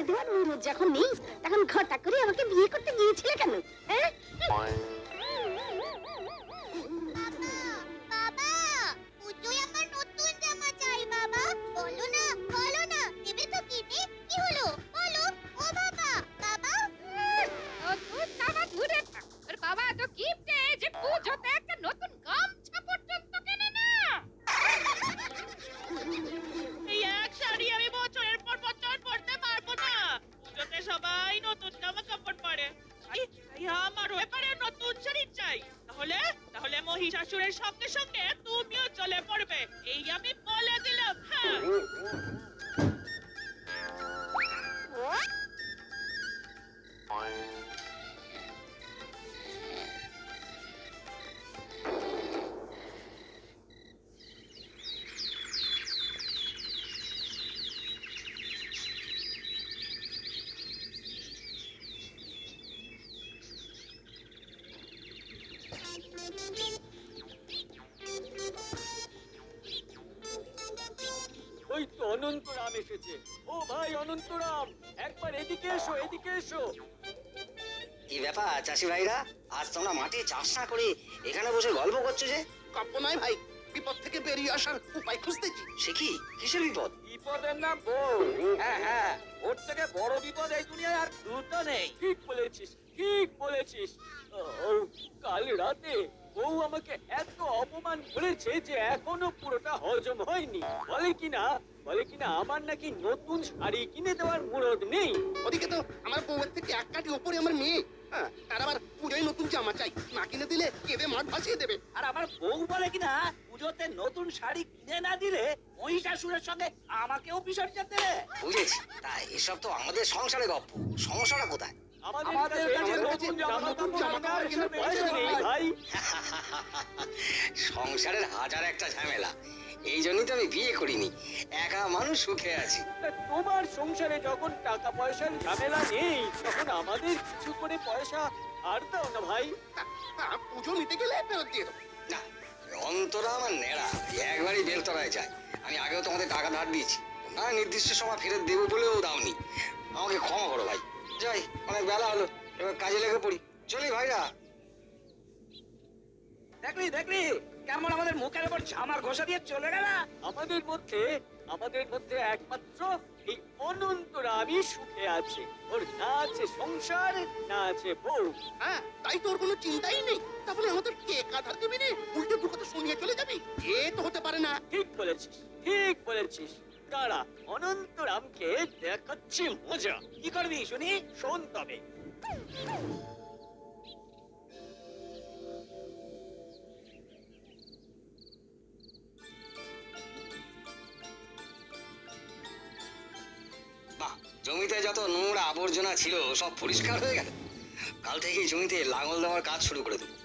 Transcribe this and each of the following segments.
কিনে দেওয়ার মুরত যখন নেই তখন ঘটা করে আমাকে বিয়ে করতে গিয়েছিলে কেন? হ্যাঁ বাবা, পুজোয় আমার নতুন জামা চাই বাবা। বলো না, বলো না, দেবে তো কিনে? কি হলো? বলো, ও বাবা, বাবা। নতুন জামা দূরে থাক, তোর বাবা তো গিফটে যে পুজোতে একটা নতুন গামছা পর্যন্ত কেনে না। এই এক শাড়ি আমি বছরের পর বছর পরতে পারবো না। পুজোতে সবাই নতুন জামা কাপড় পরে, তাই আমারও এবারে নতুন শাড়ি চাই। তাহলে তাহলে মহিষাসুরের সঙ্গে সঙ্গে তুমিও চলে পড়বে, এই আমি বলে দিলাম। হ্যাঁ, ওই তো অনন্তরাম এসেছে। ও ভাই অনন্তরাম, একবার এদিকে এসো, এদিকে এসো। কি ব্যাপার চাষি ভাইরা, আজ তোমরা মাঠে চাষ না করে এখানে বসে গল্প করছো যে? কাব্য নয় ভাই, বিপদ থেকে বেরিয়ে আসার উপায় খুঁজতেছি। সে কি, কিসের বিপদ? বিপদের নাম বউ। হ্যাঁ হ্যাঁ, ওর থেকে বড় বিপদ এই দুনিয়ায় আর দুটো নেই। ঠিক বলেছিস, ঠিক বলেছিস। ও, কাল রাতে বউ আমাকে এত অপমান করেছে যে এখনো পুরোটা হজম হয়নি। বলে কিনা আমার নাকি নতুন শাড়ি কিনে দেওয়ার মুরদ নেই। ওদিকে তো আমার বউয়ের থেকে এক কাঠি ওপরে আমার মেয়ে, হ্যাঁ, তার আবার পুজোয় নতুন জামা চাই, না কিনে দিলে কেঁদে মাঠ ভাসিয়ে দেবে। আর আমার বউ বলে কিনা পুজোতে নতুন শাড়ি কিনে না দিলে মহিষাসুরের সঙ্গে আমাকেও বিসর্জন দেবে। বুঝেছি, তাই এসব তো আমাদের সংসারে গপ্প। সমস্যাটা কোথায়? আমাদের কাছে নতুন জামা কাপড় কেনার পয়সা নেই ভাই। সংসারের হাজার একটা ঝামেলা, এই জন্যই তো আমি বিয়ে করিনি, একা মানুষ সুখে আছি। তা তোমার সংসারে যখন টাকা পয়সার ঝামেলা নেই তখন আমাদের কিছু করে পয়সা আর দাও না ভাই। পুজো নিতে গেলে ফেরত দিয়ে দেবো। না, অন্তরা আমার নেড়া, একবারই বেলতলায় যায়। আমি আগেও তোমাদের টাকা ধার দিয়েছি, তোমরা নির্দিষ্ট সময় ফেরত দেবো বলেও দাওনি। আমাকে ক্ষমা করো ভাই, যাই, অনেক বেলা হলো, এবার কাজে লেগে পড়ি। চলি ভাইরা। দেখলি কেমন আমাদের মুখের উপর ঝামার ঘষা দিয়ে চলে গেল। আমাদের মধ্যে একমাত্র এই অনন্তরামই সুখে আছে। ওর না আছে সংসার, না আছে বউ। হ্যাঁ, তাই তোর কোনো চিন্তাই নেই। তাহলে আমাদের কে কাঁধা দিবি রে? উল্টে দু কথা শুনিয়ে চলে যাবি? এ তো হতে পারে না। ঠিক বলেছিস, ঠিক বলেছিস। দাঁড়া, অনন্তরামকে দেখাচ্ছি মজা। কি করবি শুনি? শোন তবে। বাহ, জমিতে যত নোংরা আবর্জনা ছিল সব পরিষ্কার হয়ে গেল। কাল থেকেই জমিতে লাঙল দেওয়ার কাজ শুরু করে দেবো।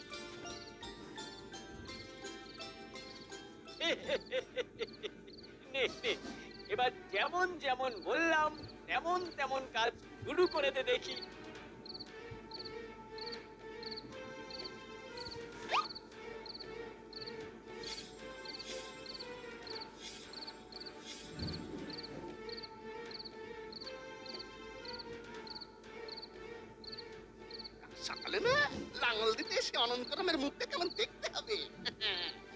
নে, নে, এবার যেমন যেমন বললাম তেমন তেমন কাজ শুরু করে দে দেখি। সকালে না লাঙল দিতে এসে অনন্তরামের মুখটা কেমন দেখতে হবে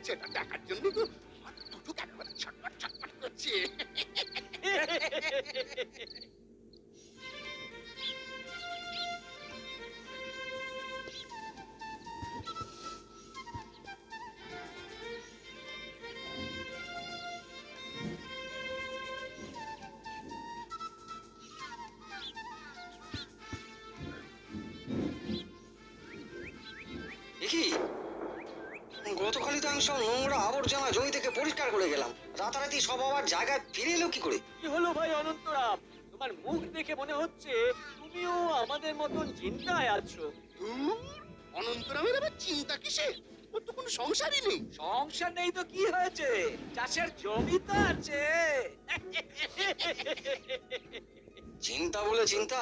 সেটা দেখার জন্য তো আমার দুটো একেবারে ছটপট ছটপট করছে। কি, গতকালই তো আমি সব নোংরা আবর্জনা জমি থেকে পরিষ্কার করে গেলাম, রাতারাতি সব আবার জায়গায় ফিরে এলো কি করে? কি হলো ভাই অনন্তরাম? তোমার মুখ দেখে মনে হচ্ছে তুমিও আমাদের মতন চিন্তায় আছো। অনন্তরামের আবার চিন্তা কিসের? ওর তো কোনো সংসারই নেই। সংসার নেই তো কি হয়েছে, চাষের জমি তো আছে। চিন্তা বলে চিন্তা,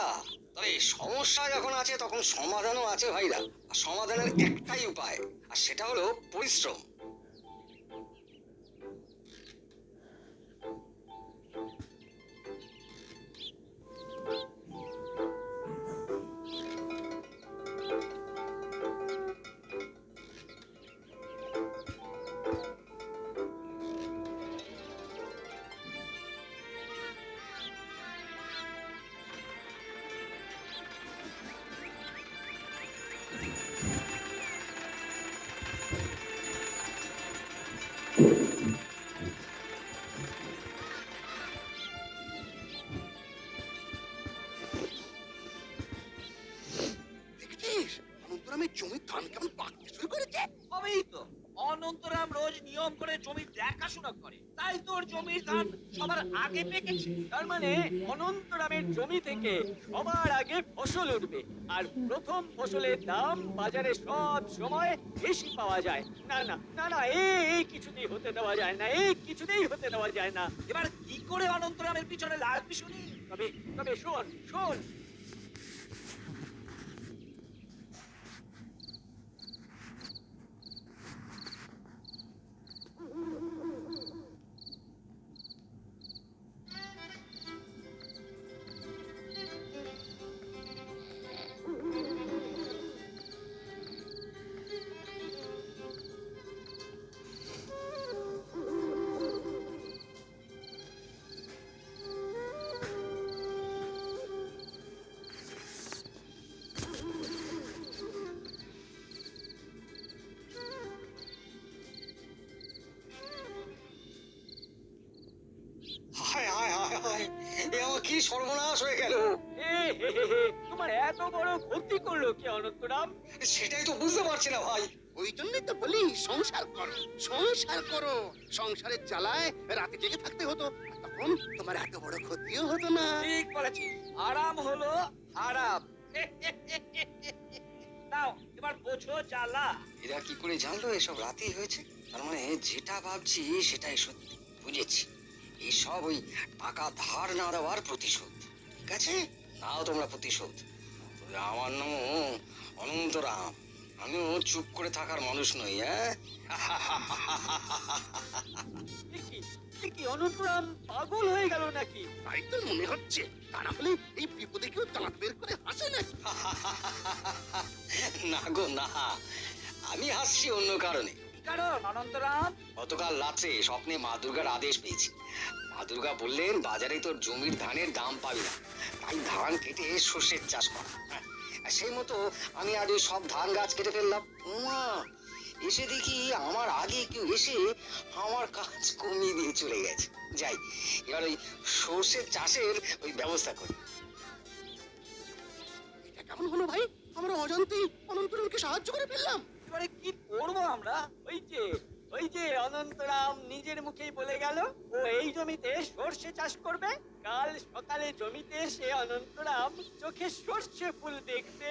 তবে সমস্যা যখন আছে তখন সমাধানও আছে ভাইরা। আর সমাধানের একটাই উপায়, আর সেটা হলো পরিশ্রম। দেখছিস অনন্তরামের জমির ধান কেমন পাকতে শুরু করেছে? হবেই তো। অনন্তরাম রোজ নিয়ম করে জমির দেখাশোনা করে, তাই তোর জমির ধান সবার আগে পেকেছে। তার মানে অনন্তরামের জমি থেকে সবার আগে ফসল উঠবে, আর প্রথম ফসলের দাম বাজারে সব সময় বেশি পাওয়া যায়। না না না না, এই কিছুতেই হতে দেওয়া যায় না, এই কিছুতেই হতে দেওয়া যায় না। এবার কি করে অনন্তরামের পিছনে লাগবি শুনি? তবে তবে শোন শোন, হায় হায় হায় হায়, এ আমার কি সর্বনাশ হয়ে গেল! তোমার এত বড় ক্ষতি করলো কি অনন্তরাম? সেটাই তো বুঝতে পারছি না ভাই। ওই জন্যই তো বলি সংসার করো, সংসার করো। সংসারের জ্বালায় রাতে জেগে থাকতে হতো, তখন তোমার এত বড় ক্ষতিও হতো না। ঠিক বলেছিস, আরাম হলো আরাম। নাও এবার বোঝো জ্বালা। এরা কি করে জানলো এসব রাতেই হয়েছে? তার মানে যেটা ভাবছি সেটাই সত্যি। বুঝেছি, এসব ওই টাকা ধার না দেওয়ার প্রতিশোধ। ঠিক আছে, নাও তোমরা প্রতিশোধ। তবে আমার নাম অনন্তরাম, আমিও চুপ করে থাকার মানুষ নই। হ্যাঁ, এ কি অনন্তরাম পাগল হয়ে গেল নাকি? তাই তো মনে হচ্ছে। তা না হলে এই বিপদে কেউ দাঁত বের করে হাসে নাকি? না গো না, আমি হাসছি অন্য কারণে। কি কারণ অনন্তরাম? গতকাল রাত্রে স্বপ্নে মা দুর্গার আদেশ পেয়েছি। মা দুর্গা বললেন বাজারে তোর জমির ধানের দাম পাবি না, তাই ধান কেটে সর্ষের চাষ করা। আর সেই মতো আমি আর ওই সব ধান গাছ কেটে ফেললাম। উমা, এসে দেখি আমার আগে কেউ এসে আমার কাজ কমিয়ে দিয়ে চলে গেছে। যাই, এবার ওই সর্ষের চাষের ওই ব্যবস্থা করি। এটা কেমন হলো ভাই? আমরা অজান্তেই অনন্তরামকে সাহায্য করে ফেললাম। এবারে কি করবো আমরা? ওই যে অনন্তরাম নিজের মুখেই বলে গেল ও এই জমিতে সর্ষে চাষ করবে। কাল সকালে জমিতে এসে অনন্তরাম চোখে সর্ষে ফুল দেখবে।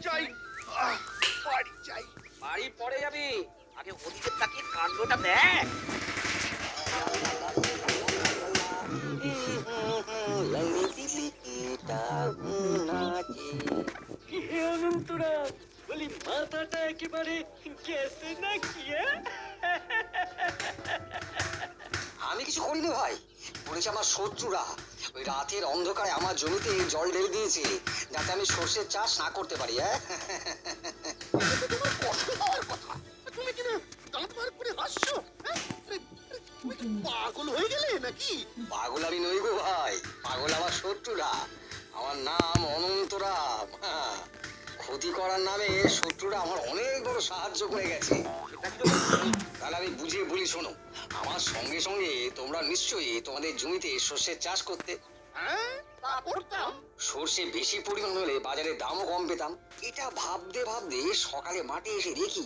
যাই, বাড়ি যাই। বাড়ি পরে যাবি, আগে ওদিকে তাকিয়ে কাণ্ডটা দেখ। হে অনন্তরাম, বলি মাথাটা একেবারে গেছে নাকি? আমি কিছু করিনি ভাই, করেছে আমার শত্রুরা। ওই রাতের অন্ধকারে আমার জমিতে জল ঢেলে দিয়েছে যাতে আমি সর্ষের চাষ না করতে পারি। হ্যাঁ, এটা তো তোমার কষ্ট হওয়ার কথা। তুমি কিনা দাঁত বার করে হাসছো? হ্যাঁ? আরে, তুমি কি পাগল হয়ে গেলে নাকি? পাগল আমি নই গো ভাই, পাগল আমার শত্রুরা। আমার নাম অনন্তরাম। হ্যাঁ, ক্ষতি করার নামে শত্রুরা আমার অনেক বড় সাহায্য করে গেছে। তাহলে আমি বুঝিয়ে বলি, শোনো। আমার সঙ্গে সঙ্গে তোমরা নিশ্চয়ই তোমাদের জমিতে সর্ষের চাষ করতে। হ্যাঁ, করতাম। সর্ষে বেশি পরিমাণ হলে বাজারে দামও কম পেতাম। এটা ভাবতে ভাবতে সকালে মাঠে এসে দেখি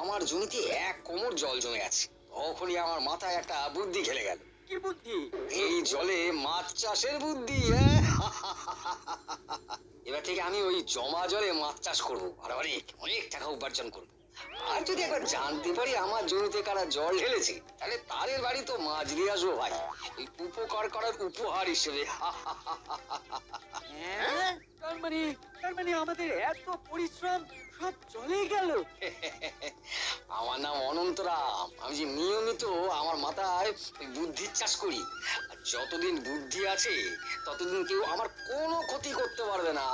আমার জমিতে 1 কোমর জল জমে আছে। তখনই আমার মাথায় একটা বুদ্ধি খেলে গেল। কি বুদ্ধি? এই জলে মাছ চাষের বুদ্ধি। এবার থেকে আমি ওই জমা জলে মাছ চাষ করবো আর অনেক অনেক টাকা উপার্জন করবো। আর যদি একবার জানতে পারি আমার জমিতে কারা জল ঢেলেছে, তাহলে তাদের বাড়ি তো মাছ দিয়ে আসবো ভাই, ওই উপকার করার উপহার হিসেবে। হ্যাঁ? তার মানে আমাদের এত পরিশ্রম সব চলে গেল। আমার নাম অনন্তরাম। আমি যে নিয়মিত আমার মাথায় ওই বুদ্ধির চাষ করি। আর যতদিন বুদ্ধি আছে ততদিন কেউ আমার কোনো ক্ষতি করতে পারবে না।